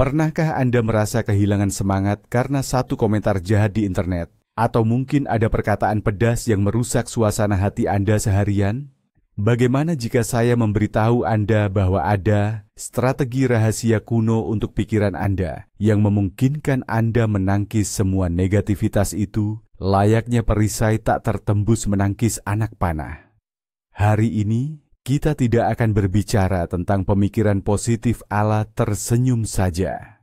Pernahkah Anda merasa kehilangan semangat karena satu komentar jahat di internet? Atau mungkin ada perkataan pedas yang merusak suasana hati Anda seharian? Bagaimana jika saya memberitahu Anda bahwa ada strategi rahasia kuno untuk pikiran Anda yang memungkinkan Anda menangkis semua negativitas itu layaknya perisai tak tertembus menangkis anak panah? Hari ini, kita tidak akan berbicara tentang pemikiran positif ala tersenyum saja.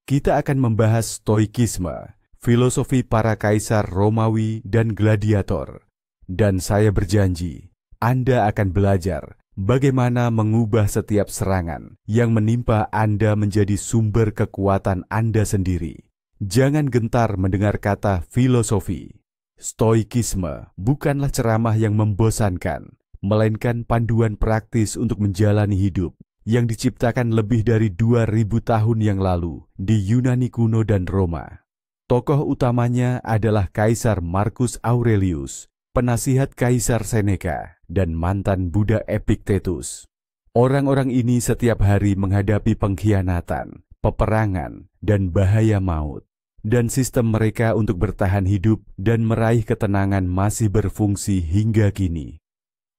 Kita akan membahas stoikisme, filosofi para kaisar Romawi dan gladiator. Dan saya berjanji, Anda akan belajar bagaimana mengubah setiap serangan yang menimpa Anda menjadi sumber kekuatan Anda sendiri. Jangan gentar mendengar kata filosofi. Stoikisme bukanlah ceramah yang membosankan, melainkan panduan praktis untuk menjalani hidup yang diciptakan lebih dari 2000 tahun yang lalu di Yunani kuno dan Roma. Tokoh utamanya adalah Kaisar Marcus Aurelius, penasihat Kaisar Seneca, dan mantan Buddha Epictetus. Orang-orang ini setiap hari menghadapi pengkhianatan, peperangan, dan bahaya maut. Dan sistem mereka untuk bertahan hidup dan meraih ketenangan masih berfungsi hingga kini.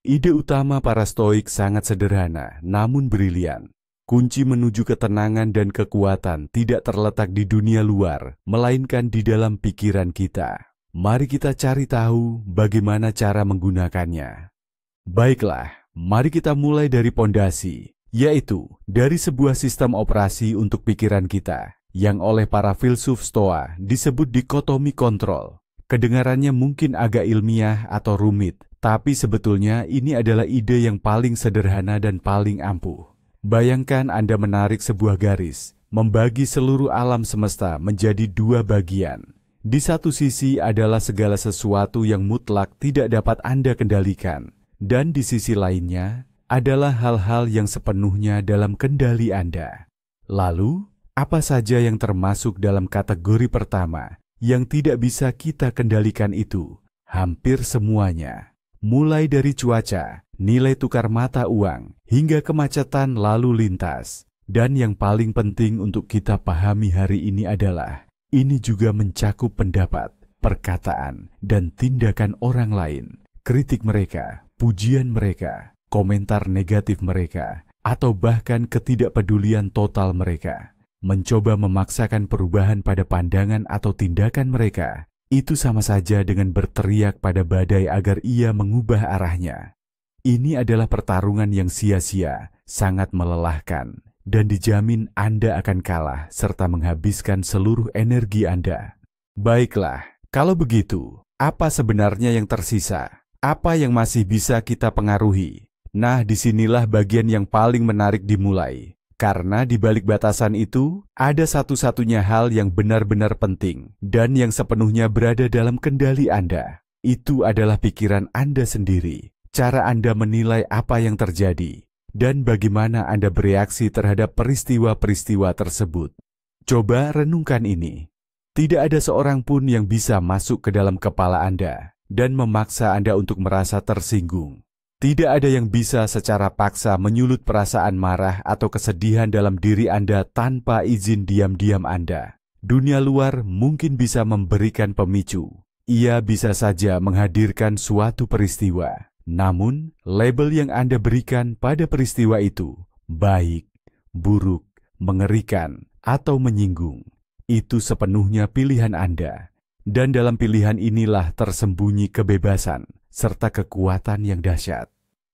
Ide utama para stoik sangat sederhana, namun brilian. Kunci menuju ketenangan dan kekuatan tidak terletak di dunia luar, melainkan di dalam pikiran kita. Mari kita cari tahu bagaimana cara menggunakannya. Baiklah, mari kita mulai dari pondasi, yaitu dari sebuah sistem operasi untuk pikiran kita, yang oleh para filsuf Stoa disebut dikotomi kontrol. Kedengarannya mungkin agak ilmiah atau rumit, tapi sebetulnya ini adalah ide yang paling sederhana dan paling ampuh. Bayangkan Anda menarik sebuah garis, membagi seluruh alam semesta menjadi dua bagian. Di satu sisi adalah segala sesuatu yang mutlak tidak dapat Anda kendalikan, dan di sisi lainnya adalah hal-hal yang sepenuhnya dalam kendali Anda. Lalu, apa saja yang termasuk dalam kategori pertama yang tidak bisa kita kendalikan itu? Hampir semuanya. Mulai dari cuaca, nilai tukar mata uang, hingga kemacetan lalu lintas. Dan yang paling penting untuk kita pahami hari ini adalah, ini juga mencakup pendapat, perkataan, dan tindakan orang lain. Kritik mereka, pujian mereka, komentar negatif mereka, atau bahkan ketidakpedulian total mereka. Mencoba memaksakan perubahan pada pandangan atau tindakan mereka, itu sama saja dengan berteriak pada badai agar ia mengubah arahnya. Ini adalah pertarungan yang sia-sia, sangat melelahkan, dan dijamin Anda akan kalah serta menghabiskan seluruh energi Anda. Baiklah, kalau begitu, apa sebenarnya yang tersisa? Apa yang masih bisa kita pengaruhi? Nah, disinilah bagian yang paling menarik dimulai. Karena di balik batasan itu, ada satu-satunya hal yang benar-benar penting dan yang sepenuhnya berada dalam kendali Anda. Itu adalah pikiran Anda sendiri, cara Anda menilai apa yang terjadi, dan bagaimana Anda bereaksi terhadap peristiwa-peristiwa tersebut. Coba renungkan ini. Tidak ada seorang pun yang bisa masuk ke dalam kepala Anda dan memaksa Anda untuk merasa tersinggung. Tidak ada yang bisa secara paksa menyulut perasaan marah atau kesedihan dalam diri Anda tanpa izin diam-diam Anda. Dunia luar mungkin bisa memberikan pemicu. Ia bisa saja menghadirkan suatu peristiwa. Namun, label yang Anda berikan pada peristiwa itu, baik, buruk, mengerikan, atau menyinggung, itu sepenuhnya pilihan Anda. Dan dalam pilihan inilah tersembunyi kebebasan serta kekuatan yang dahsyat.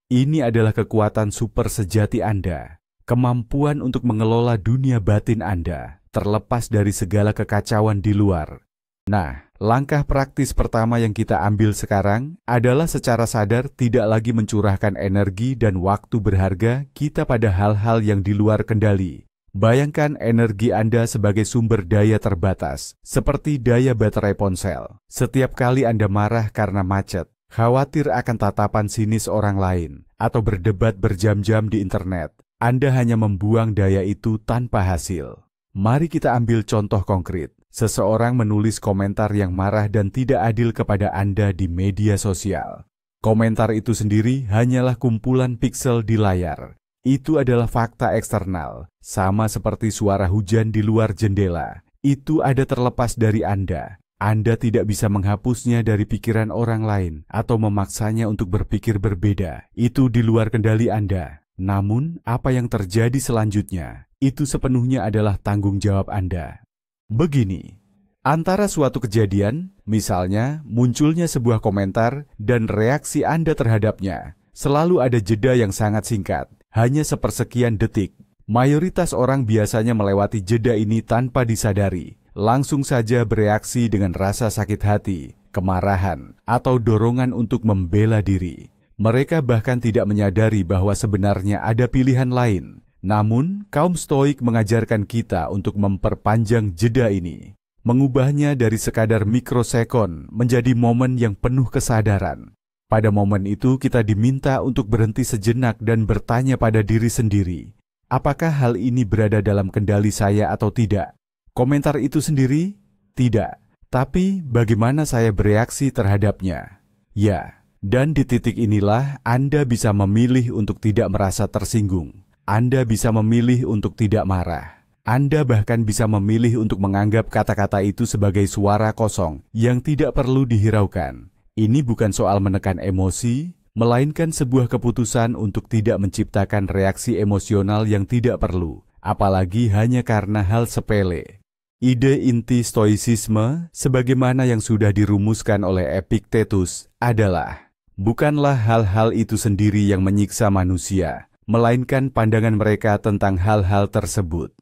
Ini adalah kekuatan super sejati Anda, kemampuan untuk mengelola dunia batin Anda, terlepas dari segala kekacauan di luar. Nah, langkah praktis pertama yang kita ambil sekarang adalah secara sadar tidak lagi mencurahkan energi dan waktu berharga kita pada hal-hal yang di luar kendali. Bayangkan energi Anda sebagai sumber daya terbatas, seperti daya baterai ponsel. Setiap kali Anda marah karena macet, khawatir akan tatapan sinis orang lain, atau berdebat berjam-jam di internet, Anda hanya membuang daya itu tanpa hasil. Mari kita ambil contoh konkret. Seseorang menulis komentar yang marah dan tidak adil kepada Anda di media sosial. Komentar itu sendiri hanyalah kumpulan piksel di layar. Itu adalah fakta eksternal, sama seperti suara hujan di luar jendela. Itu ada terlepas dari Anda. Anda tidak bisa menghapusnya dari pikiran orang lain atau memaksanya untuk berpikir berbeda. Itu di luar kendali Anda. Namun, apa yang terjadi selanjutnya, itu sepenuhnya adalah tanggung jawab Anda. Begini, antara suatu kejadian, misalnya munculnya sebuah komentar dan reaksi Anda terhadapnya, selalu ada jeda yang sangat singkat, hanya sepersekian detik. Mayoritas orang biasanya melewati jeda ini tanpa disadari, langsung saja bereaksi dengan rasa sakit hati, kemarahan, atau dorongan untuk membela diri. Mereka bahkan tidak menyadari bahwa sebenarnya ada pilihan lain. Namun, kaum Stoik mengajarkan kita untuk memperpanjang jeda ini, mengubahnya dari sekadar mikrosekon menjadi momen yang penuh kesadaran. Pada momen itu kita diminta untuk berhenti sejenak dan bertanya pada diri sendiri, apakah hal ini berada dalam kendali saya atau tidak? Komentar itu sendiri? Tidak. Tapi bagaimana saya bereaksi terhadapnya? Ya, dan di titik inilah Anda bisa memilih untuk tidak merasa tersinggung. Anda bisa memilih untuk tidak marah. Anda bahkan bisa memilih untuk menganggap kata-kata itu sebagai suara kosong yang tidak perlu dihiraukan. Ini bukan soal menekan emosi, melainkan sebuah keputusan untuk tidak menciptakan reaksi emosional yang tidak perlu, apalagi hanya karena hal sepele. Ide inti stoisisme, sebagaimana yang sudah dirumuskan oleh Epictetus, adalah bukanlah hal-hal itu sendiri yang menyiksa manusia, melainkan pandangan mereka tentang hal-hal tersebut.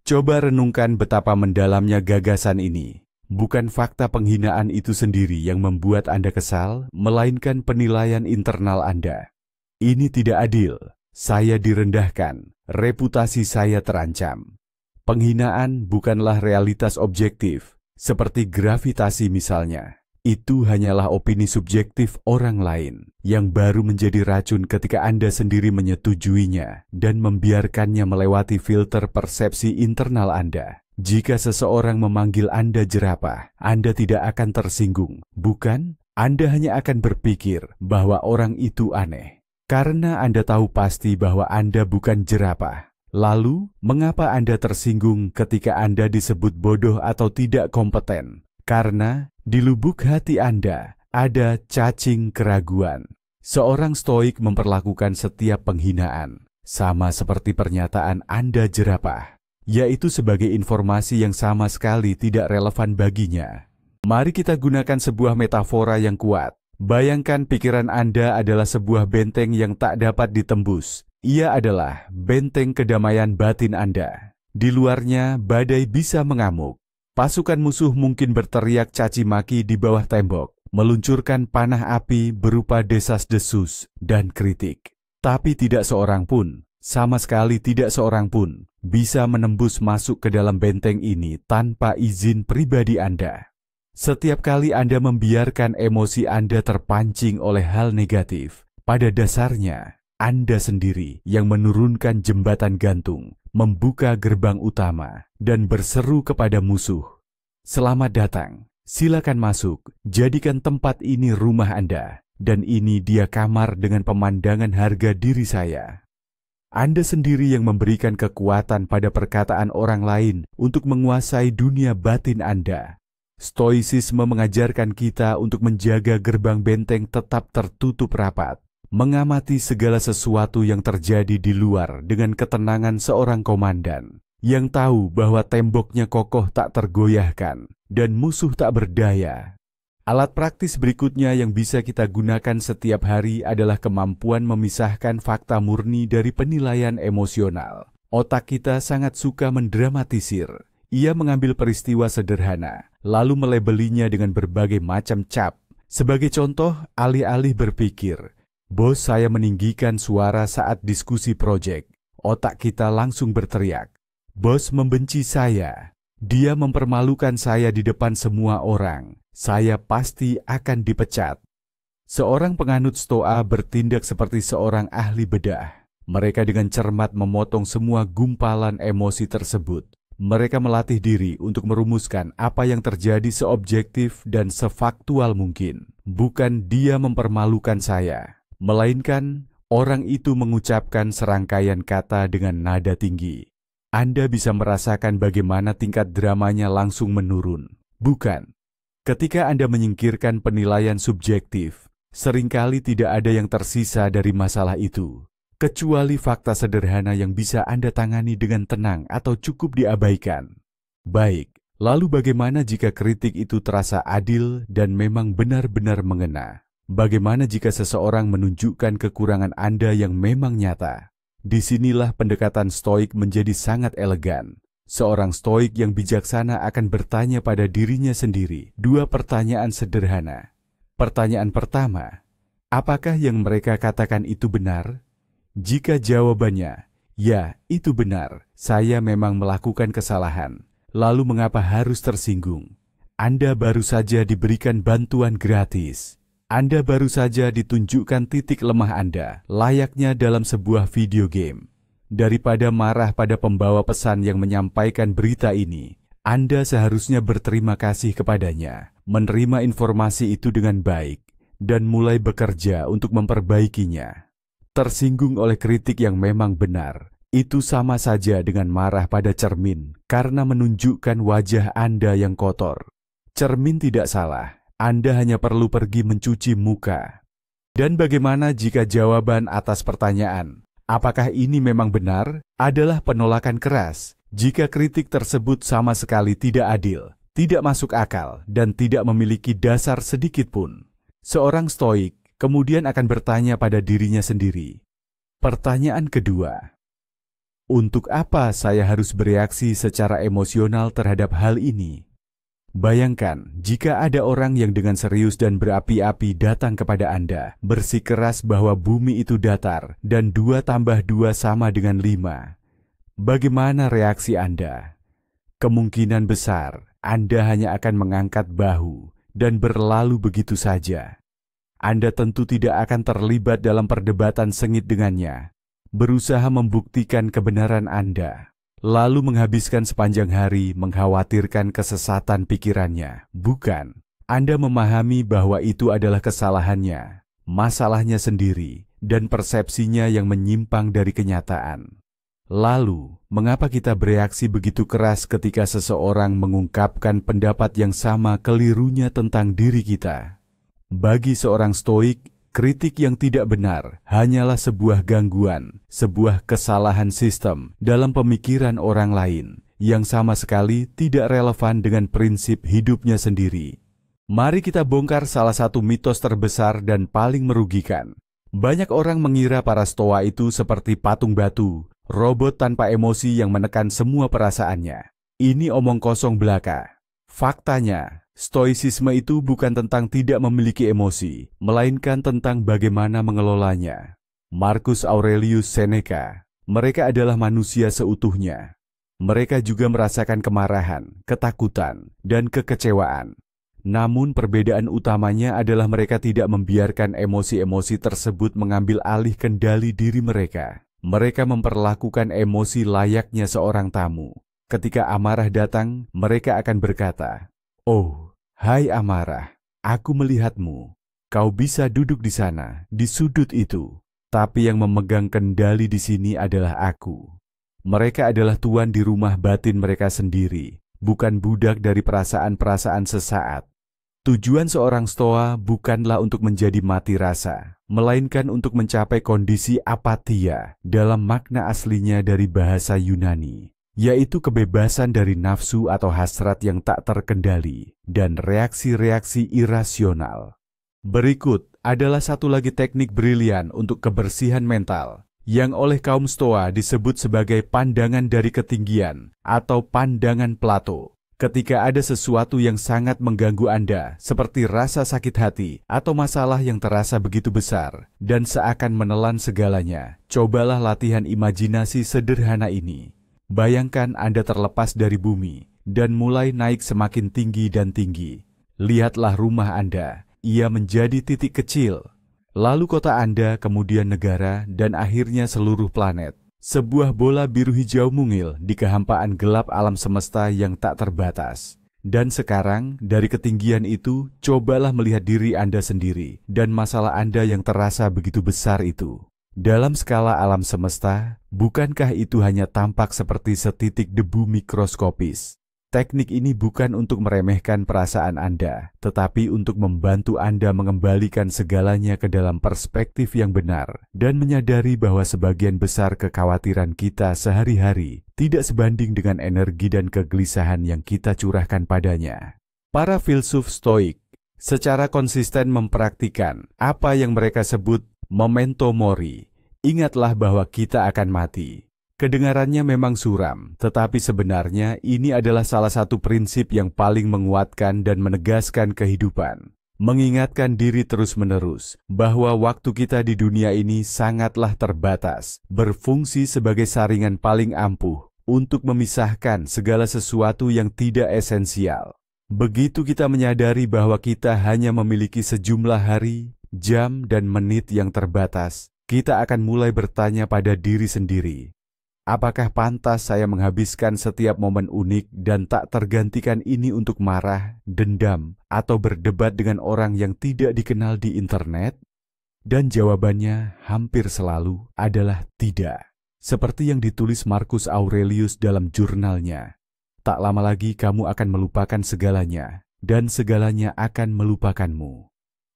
Coba renungkan betapa mendalamnya gagasan ini. Bukan fakta penghinaan itu sendiri yang membuat Anda kesal, melainkan penilaian internal Anda. Ini tidak adil, saya direndahkan, reputasi saya terancam. Penghinaan bukanlah realitas objektif, seperti gravitasi misalnya. Itu hanyalah opini subjektif orang lain, yang baru menjadi racun ketika Anda sendiri menyetujuinya dan membiarkannya melewati filter persepsi internal Anda. Jika seseorang memanggil Anda jerapah, Anda tidak akan tersinggung, bukan? Anda hanya akan berpikir bahwa orang itu aneh. Karena Anda tahu pasti bahwa Anda bukan jerapah. Lalu, mengapa Anda tersinggung ketika Anda disebut bodoh atau tidak kompeten? Karena di lubuk hati Anda ada cacing keraguan. Seorang stoik memperlakukan setiap penghinaan, sama seperti pernyataan Anda jerapah, yaitu sebagai informasi yang sama sekali tidak relevan baginya. Mari kita gunakan sebuah metafora yang kuat. Bayangkan pikiran Anda adalah sebuah benteng yang tak dapat ditembus. Ia adalah benteng kedamaian batin Anda. Di luarnya, badai bisa mengamuk. Pasukan musuh mungkin berteriak caci maki di bawah tembok, meluncurkan panah api berupa desas-desus dan kritik. Tapi tidak seorang pun, sama sekali tidak seorang pun, bisa menembus masuk ke dalam benteng ini tanpa izin pribadi Anda. Setiap kali Anda membiarkan emosi Anda terpancing oleh hal negatif, pada dasarnya Anda sendiri yang menurunkan jembatan gantung, membuka gerbang utama, dan berseru kepada musuh. Selamat datang, silakan masuk, jadikan tempat ini rumah Anda, dan ini dia kamar dengan pemandangan harga diri saya. Anda sendiri yang memberikan kekuatan pada perkataan orang lain untuk menguasai dunia batin Anda. Stoisisme mengajarkan kita untuk menjaga gerbang benteng tetap tertutup rapat, mengamati segala sesuatu yang terjadi di luar dengan ketenangan seorang komandan, yang tahu bahwa temboknya kokoh tak tergoyahkan dan musuh tak berdaya. Alat praktis berikutnya yang bisa kita gunakan setiap hari adalah kemampuan memisahkan fakta murni dari penilaian emosional. Otak kita sangat suka mendramatisir. Ia mengambil peristiwa sederhana, lalu melabelinya dengan berbagai macam cap. Sebagai contoh, alih-alih berpikir, bos saya meninggikan suara saat diskusi proyek, otak kita langsung berteriak, bos membenci saya. Dia mempermalukan saya di depan semua orang. Saya pasti akan dipecat. Seorang penganut Stoa bertindak seperti seorang ahli bedah. Mereka dengan cermat memotong semua gumpalan emosi tersebut. Mereka melatih diri untuk merumuskan apa yang terjadi seobjektif dan sefaktual mungkin. Bukan dia mempermalukan saya, melainkan Orang itu mengucapkan serangkaian kata dengan nada tinggi. Anda bisa merasakan bagaimana tingkat dramanya langsung menurun, bukan? Ketika Anda menyingkirkan penilaian subjektif, seringkali tidak ada yang tersisa dari masalah itu, kecuali fakta sederhana yang bisa Anda tangani dengan tenang atau cukup diabaikan. Baik, lalu bagaimana jika kritik itu terasa adil dan memang benar-benar mengena? Bagaimana jika seseorang menunjukkan kekurangan Anda yang memang nyata? Disinilah pendekatan stoik menjadi sangat elegan. Seorang stoik yang bijaksana akan bertanya pada dirinya sendiri 2 pertanyaan sederhana. Pertanyaan pertama, apakah yang mereka katakan itu benar? Jika jawabannya, ya, itu benar, saya memang melakukan kesalahan. Lalu mengapa harus tersinggung? Anda baru saja diberikan bantuan gratis. Anda baru saja ditunjukkan titik lemah Anda, layaknya dalam sebuah video game. Daripada marah pada pembawa pesan yang menyampaikan berita ini, Anda seharusnya berterima kasih kepadanya, menerima informasi itu dengan baik, dan mulai bekerja untuk memperbaikinya. Tersinggung oleh kritik yang memang benar, itu sama saja dengan marah pada cermin karena menunjukkan wajah Anda yang kotor. Cermin tidak salah. Anda hanya perlu pergi mencuci muka. Dan bagaimana jika jawaban atas pertanyaan, apakah ini memang benar, adalah penolakan keras? Jika kritik tersebut sama sekali tidak adil, tidak masuk akal, dan tidak memiliki dasar sedikit pun, seorang stoik kemudian akan bertanya pada dirinya sendiri. Pertanyaan kedua, untuk apa saya harus bereaksi secara emosional terhadap hal ini? Bayangkan jika ada orang yang dengan serius dan berapi-api datang kepada Anda, bersikeras bahwa bumi itu datar dan 2 tambah 2 sama dengan 5. Bagaimana reaksi Anda? Kemungkinan besar Anda hanya akan mengangkat bahu dan berlalu begitu saja. Anda tentu tidak akan terlibat dalam perdebatan sengit dengannya, berusaha membuktikan kebenaran Anda, lalu menghabiskan sepanjang hari mengkhawatirkan kesesatan pikirannya. Bukan, Anda memahami bahwa itu adalah kesalahannya, masalahnya sendiri, dan persepsinya yang menyimpang dari kenyataan. Lalu, mengapa kita bereaksi begitu keras ketika seseorang mengungkapkan pendapat yang sama kelirunya tentang diri kita? Bagi seorang stoik, kritik yang tidak benar hanyalah sebuah gangguan, sebuah kesalahan sistem dalam pemikiran orang lain yang sama sekali tidak relevan dengan prinsip hidupnya sendiri. Mari kita bongkar salah satu mitos terbesar dan paling merugikan. Banyak orang mengira para stoa itu seperti patung batu, robot tanpa emosi yang menekan semua perasaannya. Ini omong kosong belaka. Faktanya, stoisisme itu bukan tentang tidak memiliki emosi, melainkan tentang bagaimana mengelolanya. Marcus Aurelius Seneca, mereka adalah manusia seutuhnya. Mereka juga merasakan kemarahan, ketakutan, dan kekecewaan. Namun perbedaan utamanya adalah mereka tidak membiarkan emosi-emosi tersebut mengambil alih kendali diri mereka. Mereka memperlakukan emosi layaknya seorang tamu. Ketika amarah datang, mereka akan berkata, "Oh, hai amarah, aku melihatmu. Kau bisa duduk di sana, di sudut itu. Tapi yang memegang kendali di sini adalah aku." Mereka adalah tuan di rumah batin mereka sendiri, bukan budak dari perasaan-perasaan sesaat. Tujuan seorang stoa bukanlah untuk menjadi mati rasa, melainkan untuk mencapai kondisi apatia dalam makna aslinya dari bahasa Yunani, yaitu kebebasan dari nafsu atau hasrat yang tak terkendali dan reaksi-reaksi irasional. Berikut adalah satu lagi teknik brilian untuk kebersihan mental yang oleh kaum stoa disebut sebagai pandangan dari ketinggian atau pandangan Plato. Ketika ada sesuatu yang sangat mengganggu Anda, seperti rasa sakit hati atau masalah yang terasa begitu besar dan seakan menelan segalanya, cobalah latihan imajinasi sederhana ini. Bayangkan Anda terlepas dari bumi dan mulai naik semakin tinggi dan tinggi. Lihatlah rumah Anda, ia menjadi titik kecil. Lalu kota Anda, kemudian negara, dan akhirnya seluruh planet. Sebuah bola biru hijau mungil di kehampaan gelap alam semesta yang tak terbatas. Dan sekarang, dari ketinggian itu, cobalah melihat diri Anda sendiri dan masalah Anda yang terasa begitu besar itu. Dalam skala alam semesta, bukankah itu hanya tampak seperti setitik debu mikroskopis? Teknik ini bukan untuk meremehkan perasaan Anda, tetapi untuk membantu Anda mengembalikan segalanya ke dalam perspektif yang benar dan menyadari bahwa sebagian besar kekhawatiran kita sehari-hari tidak sebanding dengan energi dan kegelisahan yang kita curahkan padanya. Para filsuf Stoik secara konsisten mempraktikkan apa yang mereka sebut memento mori. Ingatlah bahwa kita akan mati. Kedengarannya memang suram, tetapi sebenarnya ini adalah salah satu prinsip yang paling menguatkan dan menegaskan kehidupan. Mengingatkan diri terus-menerus bahwa waktu kita di dunia ini sangatlah terbatas, berfungsi sebagai saringan paling ampuh untuk memisahkan segala sesuatu yang tidak esensial. Begitu kita menyadari bahwa kita hanya memiliki sejumlah hari, jam, dan menit yang terbatas, kita akan mulai bertanya pada diri sendiri, apakah pantas saya menghabiskan setiap momen unik dan tak tergantikan ini untuk marah, dendam, atau berdebat dengan orang yang tidak dikenal di internet? Dan jawabannya hampir selalu adalah tidak. Seperti yang ditulis Marcus Aurelius dalam jurnalnya, tak lama lagi kamu akan melupakan segalanya, dan segalanya akan melupakanmu.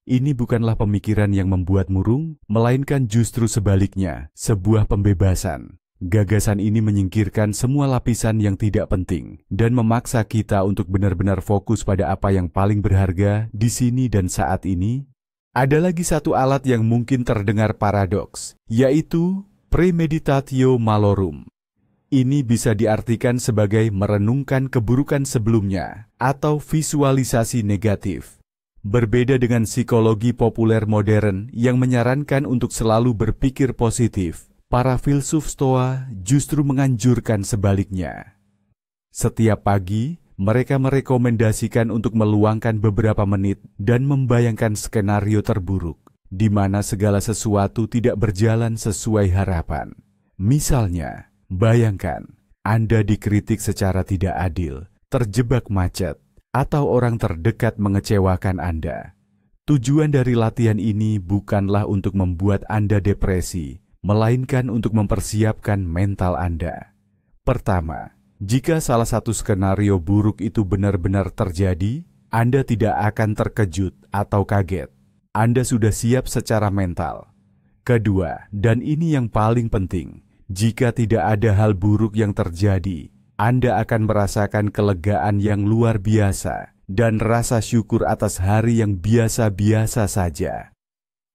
Ini bukanlah pemikiran yang membuat murung, melainkan justru sebaliknya, sebuah pembebasan. Gagasan ini menyingkirkan semua lapisan yang tidak penting dan memaksa kita untuk benar-benar fokus pada apa yang paling berharga di sini dan saat ini. Ada lagi satu alat yang mungkin terdengar paradoks, yaitu premeditatio malorum. Ini bisa diartikan sebagai merenungkan keburukan sebelumnya atau visualisasi negatif. Berbeda dengan psikologi populer modern yang menyarankan untuk selalu berpikir positif, para filsuf Stoa justru menganjurkan sebaliknya. Setiap pagi, mereka merekomendasikan untuk meluangkan beberapa menit dan membayangkan skenario terburuk, di mana segala sesuatu tidak berjalan sesuai harapan. Misalnya, bayangkan Anda dikritik secara tidak adil, terjebak macet, atau orang terdekat mengecewakan Anda. Tujuan dari latihan ini bukanlah untuk membuat Anda depresi, melainkan untuk mempersiapkan mental Anda. Pertama, jika salah satu skenario buruk itu benar-benar terjadi, Anda tidak akan terkejut atau kaget. Anda sudah siap secara mental. Kedua, dan ini yang paling penting, jika tidak ada hal buruk yang terjadi, Anda akan merasakan kelegaan yang luar biasa dan rasa syukur atas hari yang biasa-biasa saja.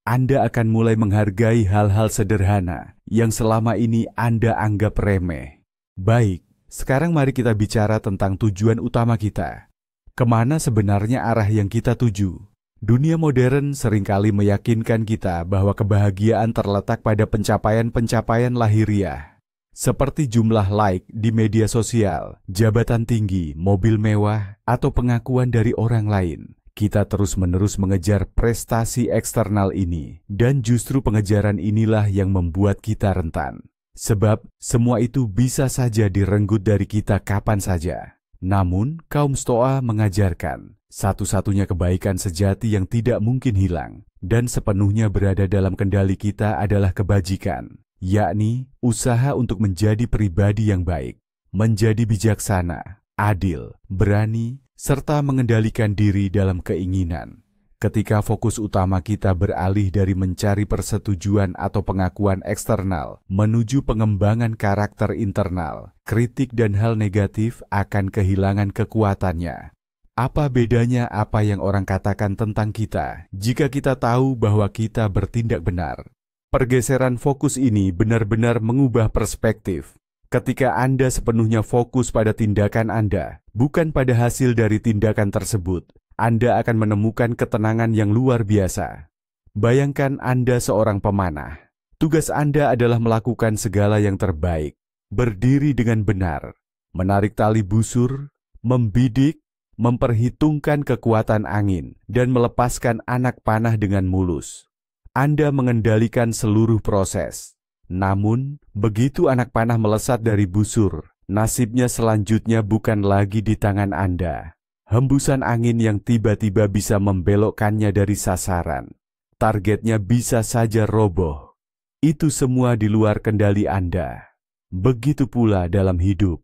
Anda akan mulai menghargai hal-hal sederhana yang selama ini Anda anggap remeh. Baik, sekarang mari kita bicara tentang tujuan utama kita. Kemana sebenarnya arah yang kita tuju? Dunia modern seringkali meyakinkan kita bahwa kebahagiaan terletak pada pencapaian-pencapaian lahiriah. Seperti jumlah like di media sosial, jabatan tinggi, mobil mewah, atau pengakuan dari orang lain. Kita terus-menerus mengejar prestasi eksternal ini, dan justru pengejaran inilah yang membuat kita rentan. Sebab semua itu bisa saja direnggut dari kita kapan saja. Namun, kaum Stoa mengajarkan, satu-satunya kebaikan sejati yang tidak mungkin hilang, dan sepenuhnya berada dalam kendali kita adalah kebajikan. Yakni usaha untuk menjadi pribadi yang baik, menjadi bijaksana, adil, berani, serta mengendalikan diri dalam keinginan. Ketika fokus utama kita beralih dari mencari persetujuan atau pengakuan eksternal menuju pengembangan karakter internal, kritik dan hal negatif akan kehilangan kekuatannya. Apa bedanya apa yang orang katakan tentang kita jika kita tahu bahwa kita bertindak benar? Pergeseran fokus ini benar-benar mengubah perspektif. Ketika Anda sepenuhnya fokus pada tindakan Anda, bukan pada hasil dari tindakan tersebut, Anda akan menemukan ketenangan yang luar biasa. Bayangkan Anda seorang pemanah. Tugas Anda adalah melakukan segala yang terbaik, berdiri dengan benar, menarik tali busur, membidik, memperhitungkan kekuatan angin, dan melepaskan anak panah dengan mulus. Anda mengendalikan seluruh proses. Namun, begitu anak panah melesat dari busur, nasibnya selanjutnya bukan lagi di tangan Anda. Hembusan angin yang tiba-tiba bisa membelokkannya dari sasaran. Targetnya bisa saja roboh. Itu semua di luar kendali Anda. Begitu pula dalam hidup.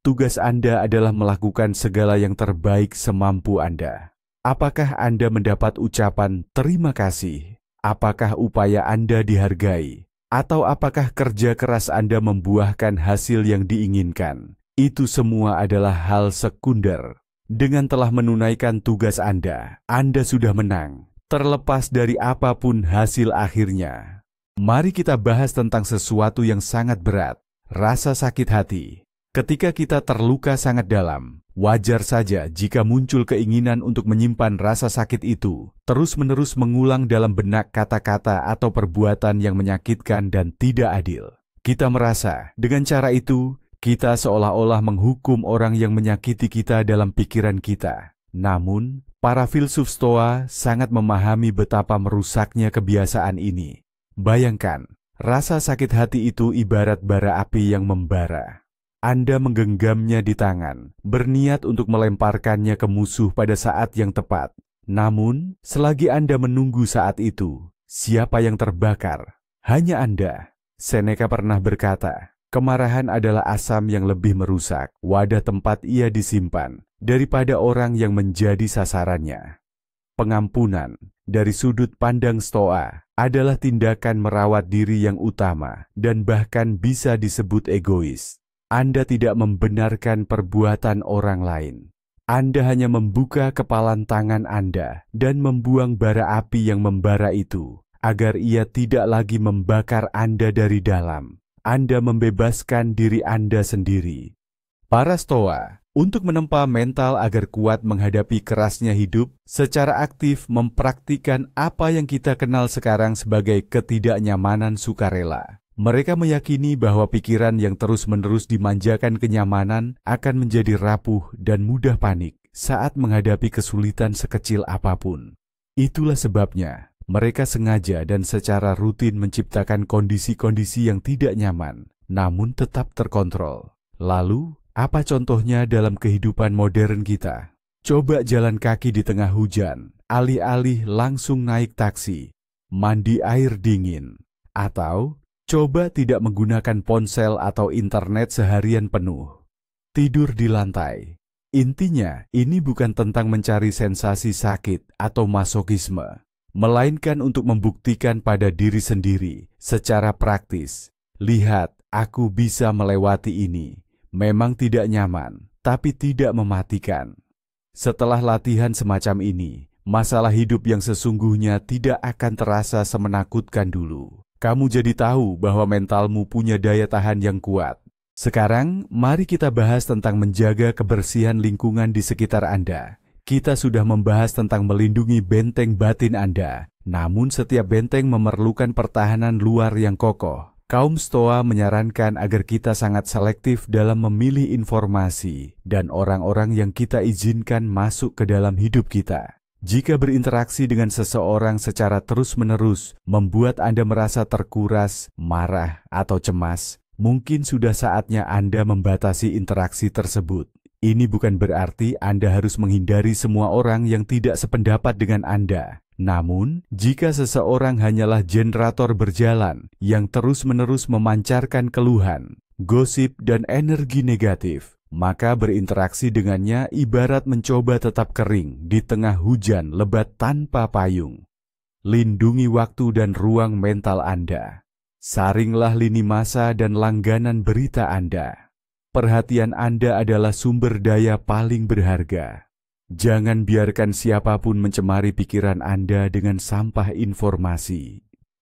Tugas Anda adalah melakukan segala yang terbaik semampu Anda. Apakah Anda mendapat ucapan terima kasih? Apakah upaya Anda dihargai? Atau apakah kerja keras Anda membuahkan hasil yang diinginkan? Itu semua adalah hal sekunder. Dengan telah menunaikan tugas Anda sudah menang, terlepas dari apapun hasil akhirnya. Mari kita bahas tentang sesuatu yang sangat berat, rasa sakit hati. Ketika kita terluka sangat dalam, wajar saja jika muncul keinginan untuk menyimpan rasa sakit itu, terus-menerus mengulang dalam benak kata-kata atau perbuatan yang menyakitkan dan tidak adil. Kita merasa, dengan cara itu, kita seolah-olah menghukum orang yang menyakiti kita dalam pikiran kita. Namun, para filsuf Stoa sangat memahami betapa merusaknya kebiasaan ini. Bayangkan, rasa sakit hati itu ibarat bara api yang membara. Anda menggenggamnya di tangan, berniat untuk melemparkannya ke musuh pada saat yang tepat. Namun, selagi Anda menunggu saat itu, siapa yang terbakar? Hanya Anda. Seneca pernah berkata, kemarahan adalah asam yang lebih merusak wadah tempat ia disimpan daripada orang yang menjadi sasarannya. Pengampunan, dari sudut pandang Stoa, adalah tindakan merawat diri yang utama dan bahkan bisa disebut egois. Anda tidak membenarkan perbuatan orang lain. Anda hanya membuka kepalan tangan Anda dan membuang bara api yang membara itu, agar ia tidak lagi membakar Anda dari dalam. Anda membebaskan diri Anda sendiri. Para Stoa, untuk menempa mental agar kuat menghadapi kerasnya hidup, secara aktif mempraktikkan apa yang kita kenal sekarang sebagai ketidaknyamanan sukarela. Mereka meyakini bahwa pikiran yang terus-menerus dimanjakan kenyamanan akan menjadi rapuh dan mudah panik saat menghadapi kesulitan sekecil apapun. Itulah sebabnya mereka sengaja dan secara rutin menciptakan kondisi-kondisi yang tidak nyaman, namun tetap terkontrol. Lalu, apa contohnya dalam kehidupan modern kita? Coba jalan kaki di tengah hujan, alih-alih langsung naik taksi, mandi air dingin, atau coba tidak menggunakan ponsel atau internet seharian penuh. Tidur di lantai. Intinya, ini bukan tentang mencari sensasi sakit atau masokisme, melainkan untuk membuktikan pada diri sendiri secara praktis. Lihat, aku bisa melewati ini. Memang tidak nyaman, tapi tidak mematikan. Setelah latihan semacam ini, masalah hidup yang sesungguhnya tidak akan terasa semenakutkan dulu. Kamu jadi tahu bahwa mentalmu punya daya tahan yang kuat. Sekarang, mari kita bahas tentang menjaga kebersihan lingkungan di sekitar Anda. Kita sudah membahas tentang melindungi benteng batin Anda, namun setiap benteng memerlukan pertahanan luar yang kokoh. Kaum Stoa menyarankan agar kita sangat selektif dalam memilih informasi dan orang-orang yang kita izinkan masuk ke dalam hidup kita. Jika berinteraksi dengan seseorang secara terus-menerus membuat Anda merasa terkuras, marah, atau cemas, mungkin sudah saatnya Anda membatasi interaksi tersebut. Ini bukan berarti Anda harus menghindari semua orang yang tidak sependapat dengan Anda. Namun, jika seseorang hanyalah generator berjalan yang terus-menerus memancarkan keluhan, gosip, dan energi negatif, maka berinteraksi dengannya ibarat mencoba tetap kering di tengah hujan lebat tanpa payung. Lindungi waktu dan ruang mental Anda. Saringlah lini masa dan langganan berita Anda. Perhatian Anda adalah sumber daya paling berharga. Jangan biarkan siapapun mencemari pikiran Anda dengan sampah informasi.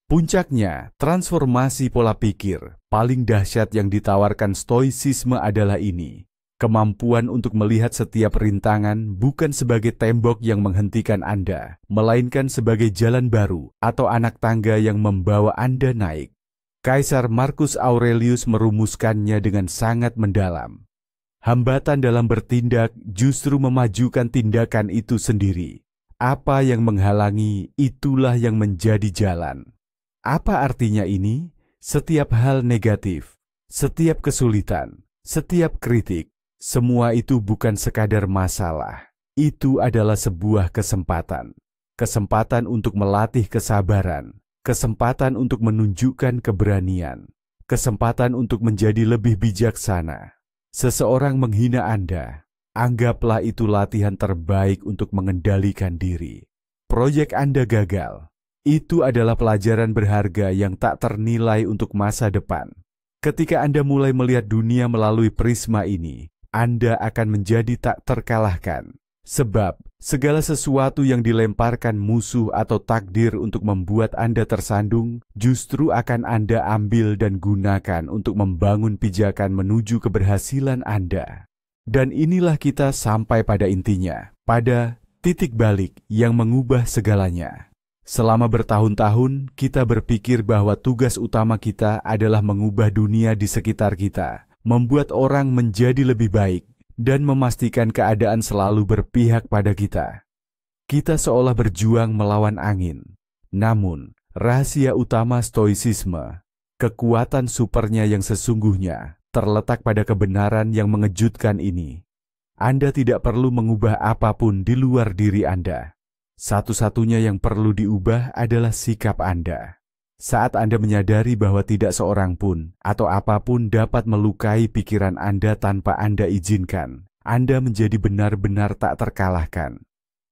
Puncaknya, transformasi pola pikir paling dahsyat yang ditawarkan stoicisme adalah ini. Kemampuan untuk melihat setiap rintangan bukan sebagai tembok yang menghentikan Anda, melainkan sebagai jalan baru atau anak tangga yang membawa Anda naik. Kaisar Marcus Aurelius merumuskannya dengan sangat mendalam. Hambatan dalam bertindak justru memajukan tindakan itu sendiri. Apa yang menghalangi, itulah yang menjadi jalan. Apa artinya ini? Setiap hal negatif, setiap kesulitan, setiap kritik, semua itu bukan sekadar masalah. Itu adalah sebuah kesempatan. Kesempatan untuk melatih kesabaran, kesempatan untuk menunjukkan keberanian, kesempatan untuk menjadi lebih bijaksana. Seseorang menghina Anda, anggaplah itu latihan terbaik untuk mengendalikan diri. Proyek Anda gagal. Itu adalah pelajaran berharga yang tak ternilai untuk masa depan. Ketika Anda mulai melihat dunia melalui prisma ini, Anda akan menjadi tak terkalahkan. Sebab, segala sesuatu yang dilemparkan musuh atau takdir untuk membuat Anda tersandung, justru akan Anda ambil dan gunakan untuk membangun pijakan menuju keberhasilan Anda. Dan inilah kita sampai pada intinya, pada titik balik yang mengubah segalanya. Selama bertahun-tahun, kita berpikir bahwa tugas utama kita adalah mengubah dunia di sekitar kita, membuat orang menjadi lebih baik, dan memastikan keadaan selalu berpihak pada kita. Kita seolah berjuang melawan angin. Namun, rahasia utama stoisisme, kekuatan supernya yang sesungguhnya, terletak pada kebenaran yang mengejutkan ini. Anda tidak perlu mengubah apapun di luar diri Anda. Satu-satunya yang perlu diubah adalah sikap Anda. Saat Anda menyadari bahwa tidak seorang pun atau apapun dapat melukai pikiran Anda tanpa Anda izinkan, Anda menjadi benar-benar tak terkalahkan.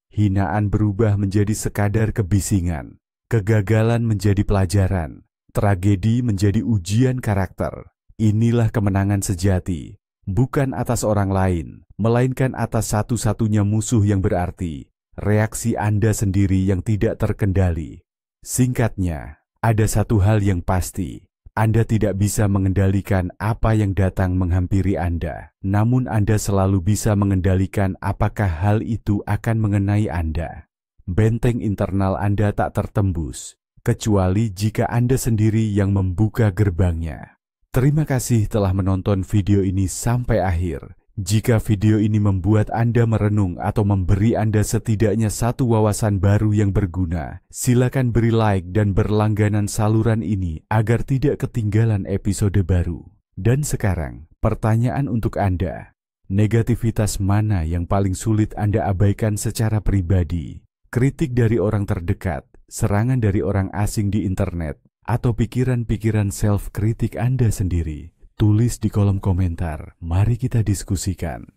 Hinaan berubah menjadi sekadar kebisingan, kegagalan menjadi pelajaran, tragedi menjadi ujian karakter. Inilah kemenangan sejati, bukan atas orang lain, melainkan atas satu-satunya musuh yang berarti, reaksi Anda sendiri yang tidak terkendali. Singkatnya, ada satu hal yang pasti, Anda tidak bisa mengendalikan apa yang datang menghampiri Anda, namun Anda selalu bisa mengendalikan apakah hal itu akan mengenai Anda. Benteng internal Anda tak tertembus, kecuali jika Anda sendiri yang membuka gerbangnya. Terima kasih telah menonton video ini sampai akhir. Jika video ini membuat Anda merenung atau memberi Anda setidaknya satu wawasan baru yang berguna, silakan beri like dan berlangganan saluran ini agar tidak ketinggalan episode baru. Dan sekarang, pertanyaan untuk Anda. Negativitas mana yang paling sulit Anda abaikan secara pribadi? Kritik dari orang terdekat, serangan dari orang asing di internet, atau pikiran-pikiran self-kritik Anda sendiri? Tulis di kolom komentar, mari kita diskusikan.